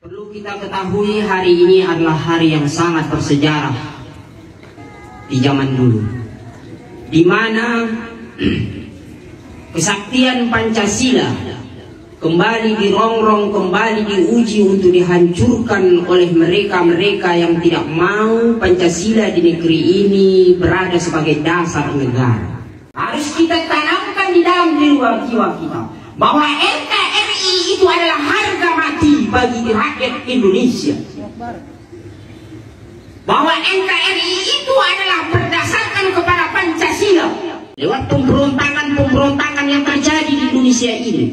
Perlu kita ketahui hari ini adalah hari yang sangat bersejarah di zaman dulu, di mana kesaktian Pancasila kembali dirongrong, kembali diuji untuk dihancurkan oleh mereka-mereka yang tidak mau Pancasila di negeri ini berada sebagai dasar negara. Harus kita tanamkan di dalam jiwa kita bahwa NKRI itu adalah harga mati bagi rakyat Indonesia. Bahwa NKRI itu adalah berdasarkan kepada Pancasila. Lewat pemberontakan yang terjadi di Indonesia ini,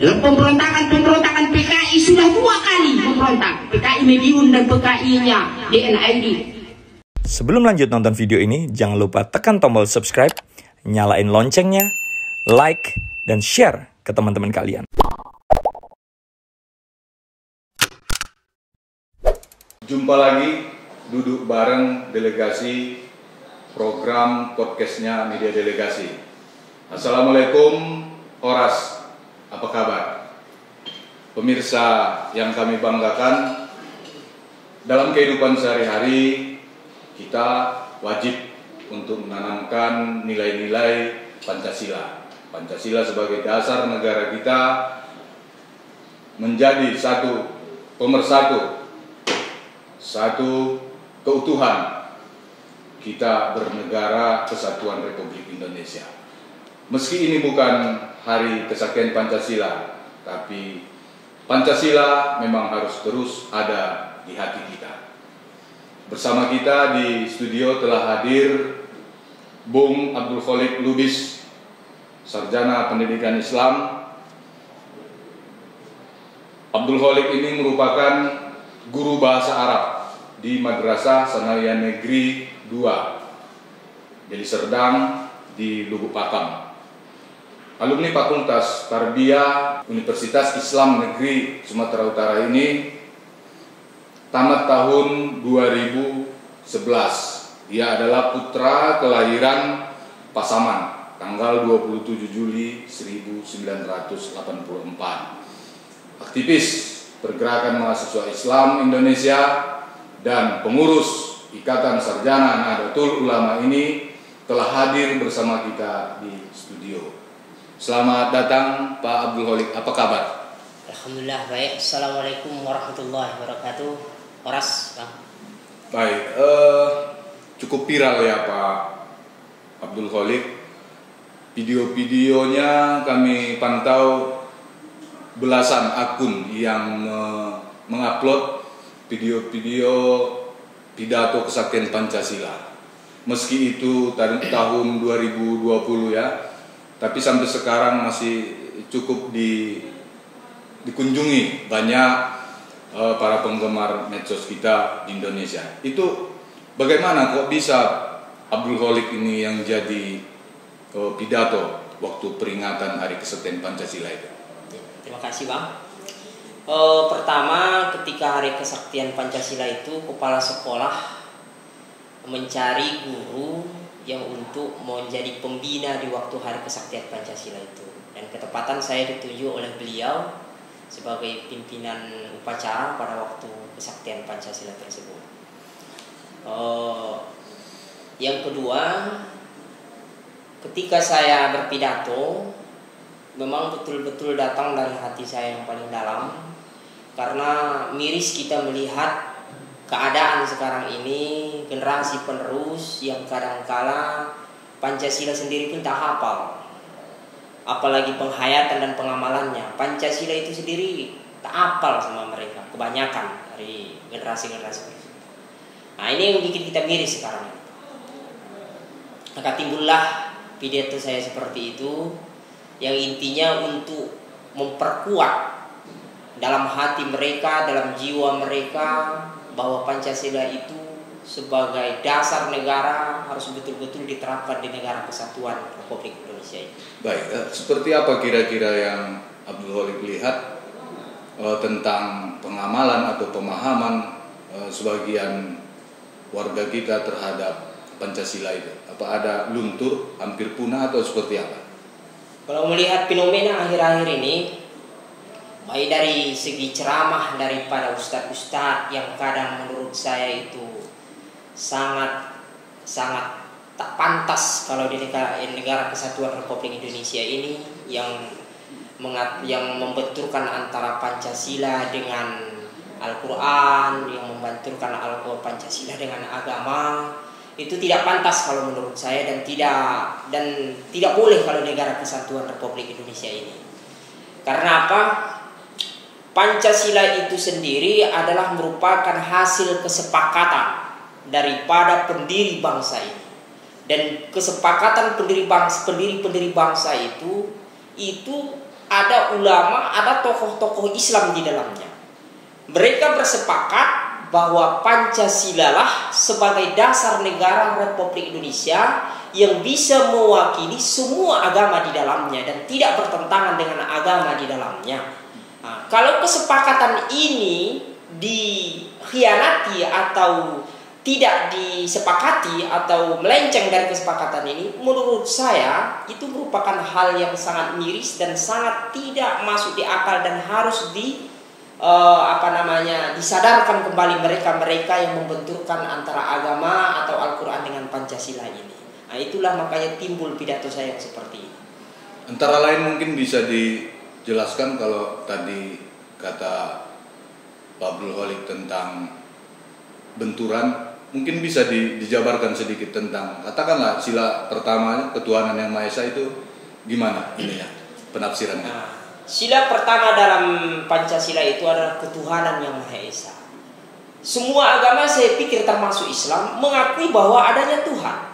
lewat pemberontakan PKI sudah 2 kali memberontak, PKI Mediun dan PKI-nya DNID. Sebelum lanjut nonton video ini, jangan lupa tekan tombol subscribe, nyalain loncengnya, like, dan share ke teman-teman kalian. Jumpa lagi, duduk bareng delegasi program podcastnya Media Delegasi. Assalamualaikum, Oras, apa kabar? Pemirsa yang kami banggakan, dalam kehidupan sehari-hari kita wajib untuk menanamkan nilai-nilai Pancasila. Pancasila sebagai dasar negara kita menjadi satu pemersatu, satu keutuhan kita bernegara kesatuan Republik Indonesia. Meski ini bukan hari kesaktian Pancasila, tapi Pancasila memang harus terus ada di hati kita. Bersama kita di studio telah hadir Bung Abdul Kholik Lubis, Sarjana Pendidikan Islam. Abdul Kholik ini merupakan guru bahasa Arab di Madrasah Sanawiyah Negeri 2 Deli Serdang di Lubuk Pakam. Alumni Fakultas Tarbiyah Universitas Islam Negeri Sumatera Utara ini tamat tahun 2011. Ia adalah putra kelahiran Pasaman tanggal 27 Juli 1984. Aktivis Pergerakan Mahasiswa Islam Indonesia dan pengurus Ikatan Sarjana Nahdlatul Ulama ini telah hadir bersama kita di studio. Selamat datang Pak Abdul Kholik, apa kabar? Alhamdulillah baik. Assalamualaikum warahmatullahi wabarakatuh. Oras, Bang. Baik, cukup viral ya Pak Abdul Kholik. Video-videonya kami pantau belasan akun yang mengupload video-video pidato kesaktian Pancasila. Meski itu tahun 2020 ya, tapi sampai sekarang masih cukup dikunjungi banyak para penggemar medsos kita di Indonesia. Itu bagaimana kok bisa Abdul Kholik ini yang jadi pidato waktu peringatan Hari Kesaktian Pancasila itu? Terima kasih, Bang. Pertama, ketika Hari Kesaktian Pancasila itu, kepala sekolah mencari guru yang untuk menjadi pembina di waktu Hari Kesaktian Pancasila itu. Dan ketepatan saya ditunjuk oleh beliau sebagai pimpinan upacara pada waktu kesaktian Pancasila tersebut. Yang kedua, ketika saya berpidato, memang betul-betul datang dari hati saya yang paling dalam, karena miris kita melihat keadaan sekarang ini, generasi penerus yang kadangkala Pancasila sendiri pun tak hafal, apalagi penghayatan dan pengamalannya. Pancasila itu sendiri tak hafal sama mereka, kebanyakan dari generasi-generasi tersebut. Nah, ini yang bikin kita miris sekarang. Maka timbullah pidato saya seperti itu, yang intinya untuk memperkuat dalam hati mereka, dalam jiwa mereka, bahwa Pancasila itu sebagai dasar negara harus betul-betul diterapkan di negara kesatuan Republik Indonesia ini. Baik, seperti apa kira-kira yang Abdul Kholik lihat tentang pengamalan atau pemahaman sebagian warga kita terhadap Pancasila itu? Apa ada luntur, hampir punah, atau seperti apa? Kalau melihat fenomena akhir-akhir ini, baik dari segi ceramah daripada ustadz-ustadz yang kadang menurut saya itu sangat tak pantas kalau di negara Kesatuan Republik Indonesia ini yang membenturkan antara Pancasila dengan Al-Quran, yang membenturkan Pancasila dengan agama. Itu tidak pantas kalau menurut saya, dan tidak boleh kalau negara Kesatuan Republik Indonesia ini. Karena apa? Pancasila itu sendiri adalah merupakan hasil kesepakatan daripada pendiri bangsa ini. Dan kesepakatan pendiri bangsa itu ada ulama, ada tokoh-tokoh Islam di dalamnya. Mereka bersepakat bahwa Pancasila lah sebagai dasar negara Republik Indonesia yang bisa mewakili semua agama di dalamnya dan tidak bertentangan dengan agama di dalamnya. Nah, kalau kesepakatan ini dikhianati atau tidak disepakati atau melenceng dari kesepakatan ini, menurut saya itu merupakan hal yang sangat miris dan sangat tidak masuk di akal, dan harus disadarkan kembali mereka yang membenturkan antara agama atau Al-Quran dengan Pancasila ini. Nah, itulah makanya timbul pidato saya yang seperti ini. Antara lain mungkin bisa dijelaskan kalau tadi kata Pak Abdul Khalik tentang benturan, mungkin bisa dijabarkan sedikit tentang, katakanlah sila pertama ketuhanan yang Maha Esa itu gimana ini ya penafsirannya? Nah, sila pertama dalam Pancasila itu adalah ketuhanan yang Maha Esa. Semua agama, saya pikir termasuk Islam, mengakui bahwa adanya Tuhan.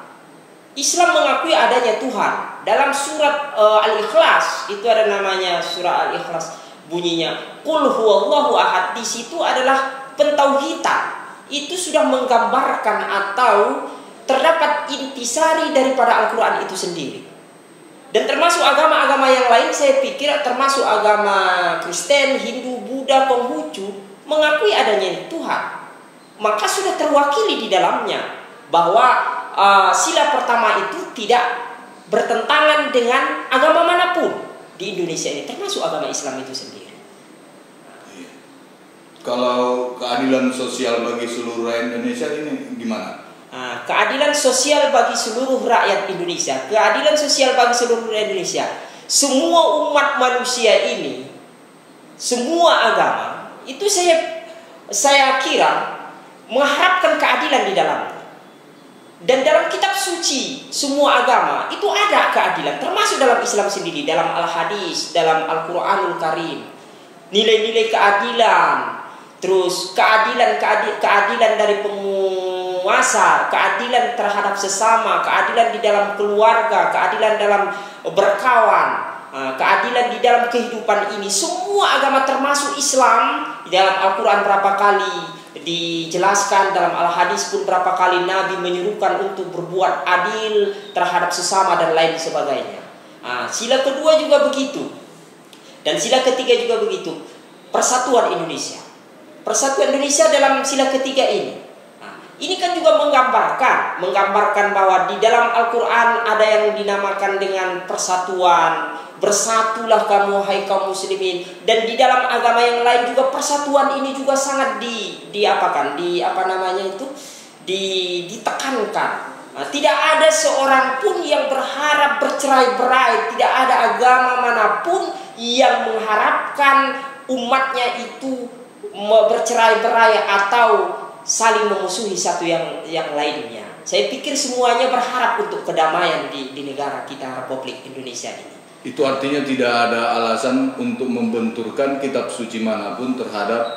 Islam mengakui adanya Tuhan. Dalam surat Al-Ikhlas, itu ada namanya surah Al-Ikhlas, bunyinya Qul huwallahu ahad. Di situ adalah pentauhidan. Itu sudah menggambarkan atau terdapat intisari daripada Al-Quran itu sendiri. Dan termasuk agama-agama yang lain, saya pikir termasuk agama Kristen, Hindu, Buddha, Konghucu, mengakui adanya Tuhan. Maka sudah terwakili di dalamnya bahwa sila pertama itu tidak bertentangan dengan agama manapun di Indonesia ini, termasuk agama Islam itu sendiri. Kalau keadilan sosial bagi seluruh rakyat Indonesia ini gimana? Keadilan sosial bagi seluruh rakyat Indonesia, keadilan sosial bagi seluruh rakyat Indonesia, semua umat manusia ini, semua agama itu saya kira mengharapkan keadilan di dalamnya. Dan dalam kitab suci semua agama itu ada keadilan, termasuk dalam Islam sendiri, dalam Al-Hadis, dalam Al-Quranul Karim, nilai-nilai keadilan. Terus keadilan dari penguasa, keadilan terhadap sesama, keadilan di dalam keluarga, keadilan dalam berkawan, keadilan di dalam kehidupan ini. Semua agama termasuk Islam. Di dalam Al-Quran berapa kali dijelaskan, dalam Al-Hadis pun berapa kali Nabi menyuruhkan untuk berbuat adil terhadap sesama dan lain sebagainya. Sila kedua juga begitu, dan sila ketiga juga begitu. Persatuan Indonesia. Persatuan Indonesia dalam sila ketiga ini. Ini kan juga menggambarkan bahwa di dalam Al-Quran ada yang dinamakan dengan persatuan. Bersatulah kamu hai kaum muslimin. Dan di dalam agama yang lain juga persatuan ini juga sangat ditekankan. Tidak ada seorang pun yang berharap bercerai-berai. Tidak ada agama manapun yang mengharapkan umatnya itu bercerai-berai atau saling memusuhi satu yang lainnya. Saya pikir semuanya berharap untuk kedamaian di negara kita Republik Indonesia ini. Itu artinya tidak ada alasan untuk membenturkan kitab suci manapun terhadap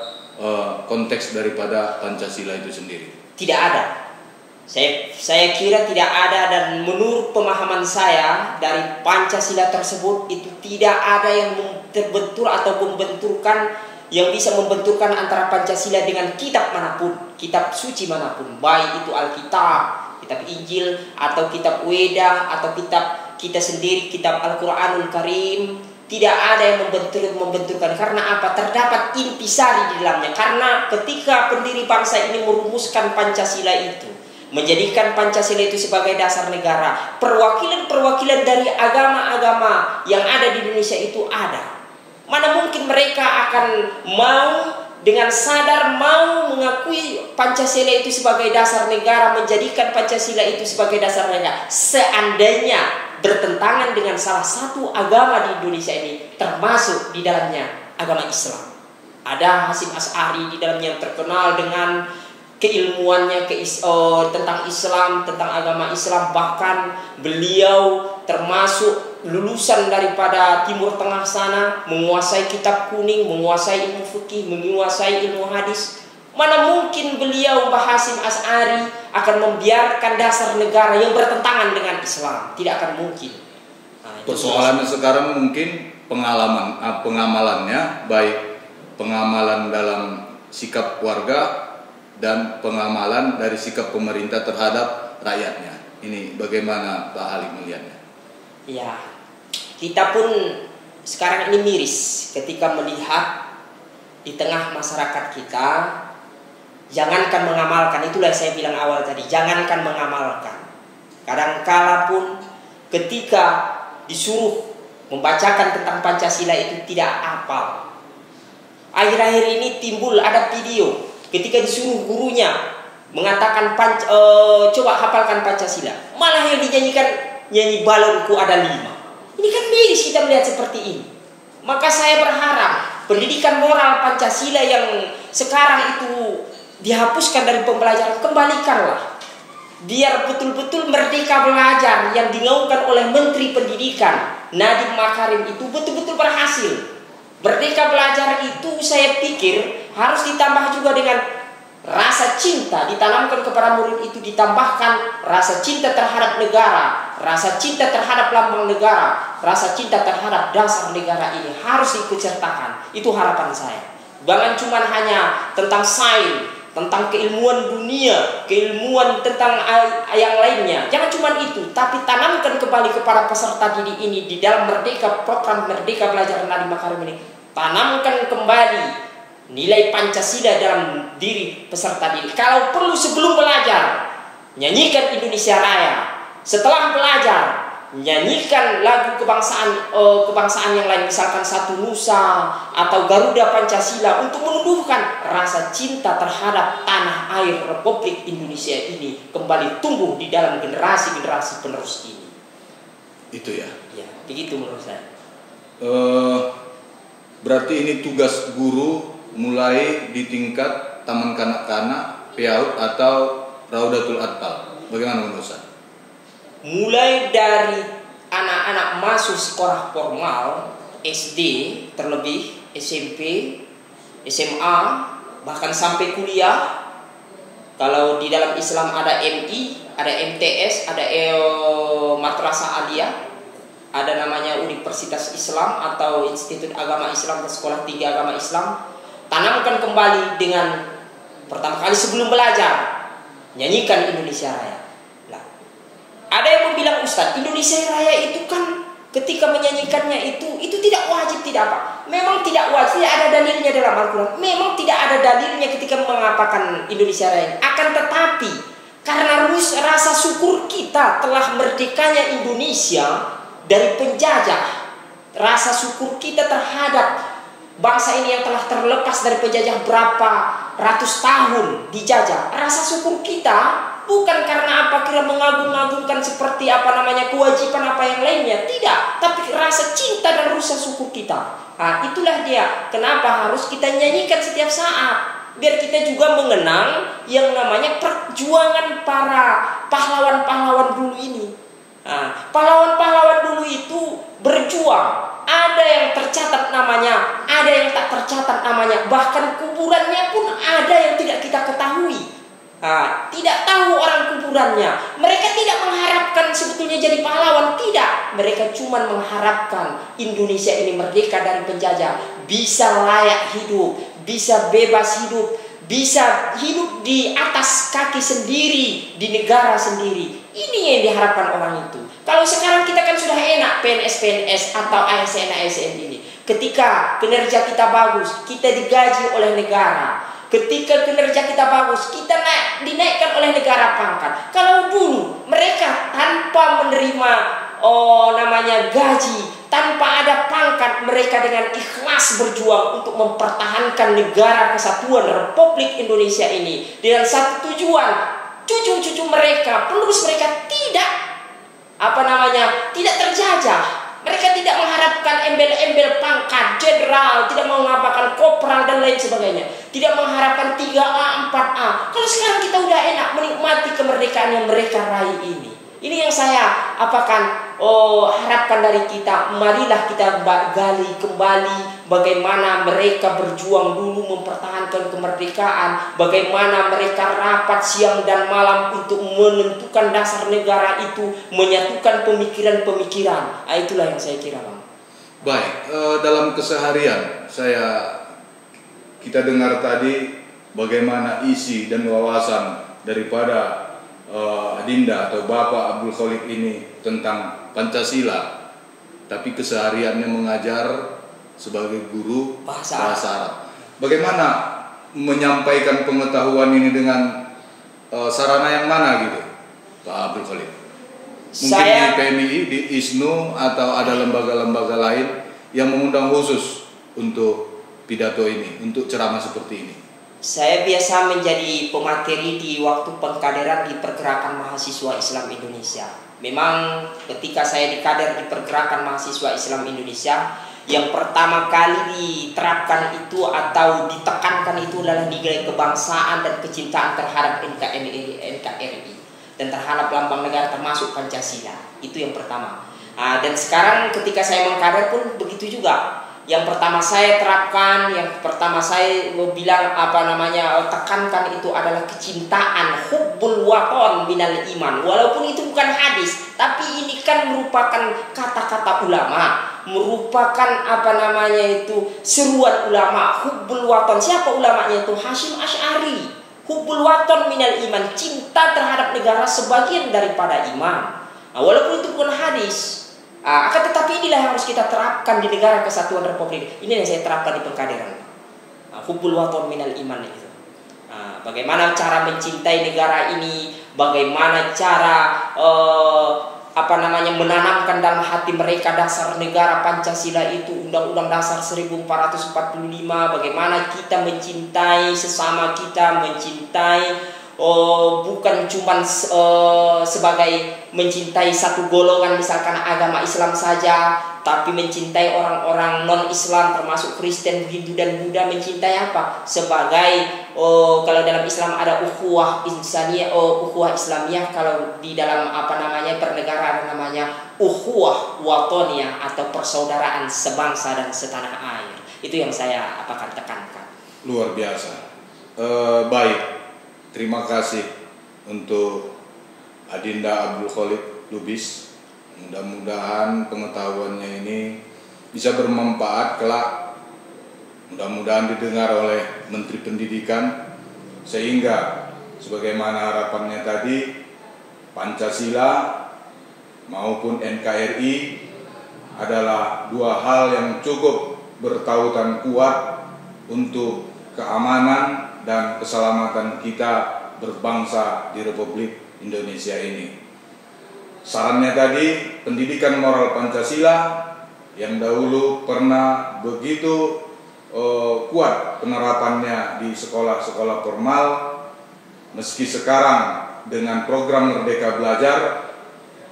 konteks daripada Pancasila itu sendiri. Tidak ada. Saya kira tidak ada, dan menurut pemahaman saya dari Pancasila tersebut itu tidak ada yang terbentur atau membenturkan, yang bisa membenturkan antara Pancasila dengan kitab manapun, kitab suci manapun, baik itu Alkitab, kitab Injil, atau kitab Weda, atau kitab kita sendiri, kitab Al-Quranul Karim. Tidak ada yang membenturkan. Karena apa? Terdapat intisari di dalamnya. Karena ketika pendiri bangsa ini merumuskan Pancasila itu, menjadikan Pancasila itu sebagai dasar negara, perwakilan-perwakilan dari agama-agama yang ada di Indonesia itu ada. Mana mungkin mereka akan mau dengan sadar mau mengakui Pancasila itu sebagai dasar negara, menjadikan Pancasila itu sebagai dasar negara, seandainya bertentangan dengan salah satu agama di Indonesia ini, termasuk di dalamnya agama Islam. Ada Hasyim Asy'ari di dalamnya yang terkenal dengan keilmuannya tentang Islam, tentang agama Islam. Bahkan beliau termasuk lulusan daripada Timur Tengah sana, menguasai kitab kuning, menguasai ilmu fikih, menguasai ilmu hadis. Mana mungkin beliau Mbah Hasyim Asy'ari akan membiarkan dasar negara yang bertentangan dengan Islam? Tidak akan mungkin. Persoalannya sekarang mungkin pengamalannya, baik pengamalan dalam sikap warga dan pengamalan dari sikap pemerintah terhadap rakyatnya. Ini bagaimana Pak Ali melihatnya? Ya, kita pun sekarang ini miris ketika melihat di tengah masyarakat kita, jangankan mengamalkan, itulah saya bilang awal tadi, jangankan mengamalkan. Kadangkala pun ketika disuruh membacakan tentang Pancasila itu tidak hafal. Akhir-akhir ini timbul ada video ketika disuruh gurunya mengatakan coba hafalkan Pancasila, malah yang dinyanyikan nyanyi balonku ada 5. Ini kan miris kita melihat seperti ini. Maka saya berharap pendidikan moral Pancasila yang sekarang itu dihapuskan dari pembelajaran, kembalikanlah. Biar betul-betul merdeka belajar yang digaungkan oleh Menteri Pendidikan Nadiem Makarim itu betul-betul berhasil. Merdeka belajar itu saya pikir harus ditambah juga dengan rasa cinta, ditanamkan kepada murid itu, ditambahkan rasa cinta terhadap negara, rasa cinta terhadap lambang negara, rasa cinta terhadap dasar negara ini harus diikutsertakan. Itu harapan saya. Jangan cuma hanya tentang sains, tentang keilmuan dunia, keilmuan tentang yang lainnya. Jangan cuma itu, tapi tanamkan kembali kepada peserta didik ini di dalam program Merdeka Belajar Nadiem Makarim ini. Tanamkan kembali nilai Pancasila dalam diri peserta didik. Kalau perlu sebelum belajar, nyanyikan Indonesia Raya. Setelah belajar, nyanyikan lagu kebangsaan yang lain, misalkan Satu Nusa atau Garuda Pancasila, untuk menumbuhkan rasa cinta terhadap tanah air Republik Indonesia ini kembali tumbuh di dalam generasi-generasi penerus ini. Itu ya. Ya, begitu menurut saya. Berarti ini tugas guru mulai di tingkat taman kanak-kanak, PAUD atau Raudatul Atfal. Bagaimana menurut saya? Mulai dari anak-anak masuk sekolah formal, SD, terlebih SMP, SMA, bahkan sampai kuliah. Kalau di dalam Islam ada MI, ada MTS, ada Madrasah Aliyah, ada namanya Universitas Islam atau Institut Agama Islam dan Sekolah Tinggi Agama Islam. Tanamkan kembali dengan pertama kali sebelum belajar, nyanyikan Indonesia Raya. Ada yang bilang, Ustadz, Indonesia Raya itu kan ketika menyanyikannya itu tidak wajib, tidak apa. Memang tidak wajib, tidak ada dalilnya dalam Al-Quran. Memang tidak ada dalilnya ketika mengapakan Indonesia Raya. Akan tetapi karena rasa syukur kita telah merdekanya Indonesia dari penjajah, rasa syukur kita terhadap bangsa ini yang telah terlepas dari penjajah berapa ratus tahun dijajah, rasa syukur kita bukan karena apa kira mengagung-agungkan seperti apa namanya kewajiban apa yang lainnya, tidak, tapi rasa cinta dan rasa syukur kita. Nah, itulah dia kenapa harus kita nyanyikan setiap saat, biar kita juga mengenang yang namanya perjuangan para pahlawan-pahlawan dulu ini. Nah, pahlawan-pahlawan dulu itu berjuang. Ada yang tercatat namanya, ada yang tak tercatat namanya, bahkan kuburannya pun ada yang tidak kita ketahui. Nah, tidak tahu orang kuburannya. Mereka tidak mengharapkan sebetulnya jadi pahlawan, tidak. Mereka cuma mengharapkan Indonesia ini merdeka dari penjajah, bisa layak hidup, bisa bebas hidup, bisa hidup di atas kaki sendiri, di negara sendiri. Ini yang diharapkan orang itu. Kalau sekarang kita kan sudah enak PNS atau ASN ini. Ketika kinerja kita bagus, kita digaji oleh negara. Ketika kinerja kita bagus, kita dinaikkan oleh negara pangkat. Kalau dulu mereka tanpa menerima namanya gaji, tanpa ada pangkat, mereka dengan ikhlas berjuang untuk mempertahankan negara kesatuan Republik Indonesia ini dengan satu tujuan, cucu-cucu mereka, penerus mereka tidak tidak terjajah. Mereka tidak mengharapkan embel-embel pangkat jenderal, tidak mengharapkan kopral dan lain sebagainya, tidak mengharapkan 3A, 4A. Kalau sekarang kita udah enak menikmati kemerdekaan yang mereka raih ini. Ini yang saya harapkan dari kita. Marilah kita gali kembali bagaimana mereka berjuang dulu mempertahankan kemerdekaan, bagaimana mereka rapat siang dan malam untuk menentukan dasar negara itu, menyatukan pemikiran-pemikiran. Itulah yang saya kira, Bang. Baik, dalam keseharian kita dengar tadi bagaimana isi dan wawasan daripada Adinda atau Bapak Abdul Khalid ini tentang Pancasila, tapi kesehariannya mengajar sebagai guru bahasa Arab. Bagaimana menyampaikan pengetahuan ini dengan sarana yang mana gitu, Pak Abdul Khalid? Mungkin di PMI, di ISNU, atau ada lembaga-lembaga lain yang mengundang khusus untuk pidato ini, untuk ceramah seperti ini? Saya biasa menjadi pemateri di waktu pengkaderan di Pergerakan Mahasiswa Islam Indonesia. Memang ketika saya dikader di Pergerakan Mahasiswa Islam Indonesia, yang pertama kali diterapkan itu atau ditekankan itu adalah nilai kebangsaan dan kecintaan terhadap NKRI dan terhadap lambang negara termasuk Pancasila. Itu yang pertama. Dan sekarang ketika saya mengkader pun begitu juga. Yang pertama saya terapkan, yang pertama saya bilang tekankan itu adalah kecintaan, hubbul waton minal iman. Walaupun itu bukan hadis, tapi ini kan merupakan kata-kata ulama, merupakan seruan ulama, hubbul waton. Siapa ulamanya itu? Hasyim Asy'ari. Hubbul waton minal iman, cinta terhadap negara sebagian daripada iman. Walaupun itu bukan hadis. Akan tetapi inilah yang harus kita terapkan di negara kesatuan Republik. Ini yang saya terapkan di pengkaderan. Hubbul waton minal iman itu. Bagaimana cara mencintai negara ini, bagaimana cara menanamkan dalam hati mereka dasar negara Pancasila itu, Undang-Undang Dasar 1445, bagaimana kita mencintai sesama kita, mencintai bukan cuma sebagai mencintai satu golongan misalkan agama Islam saja, tapi mencintai orang-orang non-Islam termasuk Kristen, Hindu dan Buddha. Mencintai apa? Sebagai kalau dalam Islam ada ukhuwah insaniyah, ukhuwah Islamiyah. Kalau di dalam bernegara ada namanya ukhuwah watoniyah atau persaudaraan sebangsa dan setanah air. Itu yang saya tekankan. Luar biasa. Baik. Terima kasih untuk Adinda Abdul Khalid Lubis. Mudah-mudahan pengetahuannya ini bisa bermanfaat kelak. Mudah-mudahan didengar oleh Menteri Pendidikan, sehingga sebagaimana harapannya tadi, Pancasila maupun NKRI adalah dua hal yang cukup bertautan kuat untuk keamanan dan keselamatan kita berbangsa di Republik Indonesia ini. Sarannya tadi, pendidikan moral Pancasila yang dahulu pernah begitu kuat penerapannya di sekolah-sekolah formal, meski sekarang dengan program Merdeka Belajar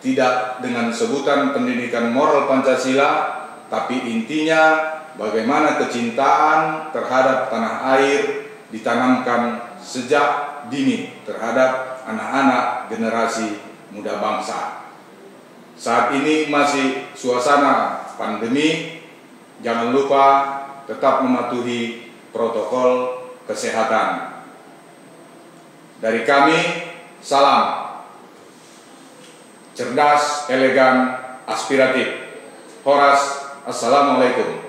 tidak dengan sebutan pendidikan moral Pancasila, tapi intinya bagaimana kecintaan terhadap tanah air ditanamkan sejak dini terhadap anak-anak generasi muda bangsa. Saat ini masih suasana pandemi, jangan lupa tetap mematuhi protokol kesehatan. Dari kami, salam cerdas, elegan, aspiratif. Horas, assalamualaikum.